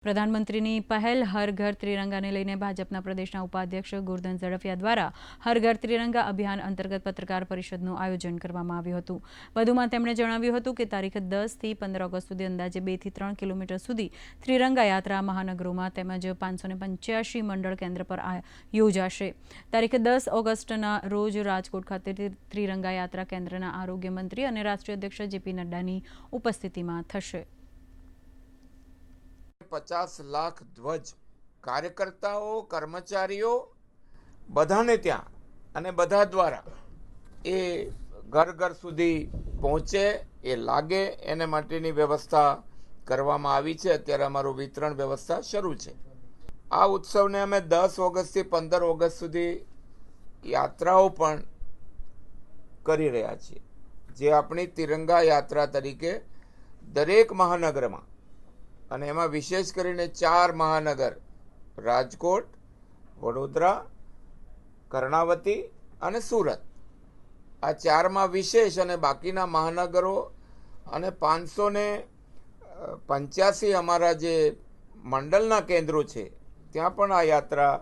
પ્રધાનમંત્રીની પહેલ હર ઘર ત્રિરંગાને લઈને ભાજપના પ્રદેશના ઉપાધ્યક્ષ ગુરધન ઝડફિયા દ્વારા હર ઘર ત્રિરંગા અભિયાન અંતર્ગત પત્રકાર પરિષદનું આયોજન કરવામાં આવ્યું હતું। વધુમાં તેમણે જણાવ્યું હતું કે તારીખ 10 થી 15 ઓગસ્ટ સુધી અંદાજે 2 થી 3 કિલોમીટર સુધી ત્રિરંગા યાત્રા મહાનગરોમાં તેમજ 585 મંડળ કેન્દ્ર પર યોજાશે। તારીખ 10 ઓગસ્ટના રોજ રાજકોટ ખાતે ત્રિરંગા યાત્રા કેન્દ્રના આરોગ્ય મંત્રી અને રાષ્ટ્રીય અધ્યક્ષ જેપી નડ્ડાની ઉપસ્થિતિમાં થશે। 50 લાખ ધ્વજ કાર્યકર્તાઓ કર્મચારીઓ બધાને ત્યાં અને બધા દ્વારા એ ઘર ઘર સુધી પહોંચે એ લાગે એને માટેની વ્યવસ્થા કરવામાં આવી છે। અત્યારે અમારું વિતરણ વ્યવસ્થા શરૂ છે। આ ઉત્સવને અમે 10 ઓગસ્ટથી 15 ઓગસ્ટ સુધી યાત્રાઓ પણ કરી રહ્યા છીએ, જે આપણી તિરંગા યાત્રા તરીકે દરેક મહાનગરમાં અને એમાં વિશેષ કરીને 4 મહાનગર રાજકોટ, વડોદરા, કર્ણાવતી અને સુરત, આ 4માં વિશેષ અને બાકીના મહાનગરો અને 585 અમારા જે મંડળના કેન્દ્રો છે ત્યાં પણ આ યાત્રા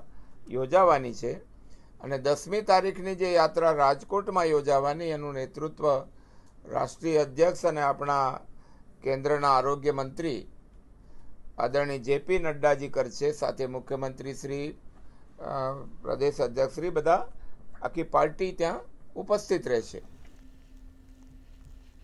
યોજાવાની છે। અને 10મી તારીખની જે યાત્રા રાજકોટમાં યોજાવાની એનું નેતૃત્વ રાષ્ટ્રીય અધ્યક્ષ અને આપણા કેન્દ્રના આરોગ્ય મંત્રી આદરણીય જેપી નડ્ડાજી કરશે, સાથે મુખ્યમંત્રી શ્રી, પ્રદેશ અધ્યક્ષ શ્રી, બધા આખી પાર્ટી ત્યાં ઉપસ્થિત રહેશે।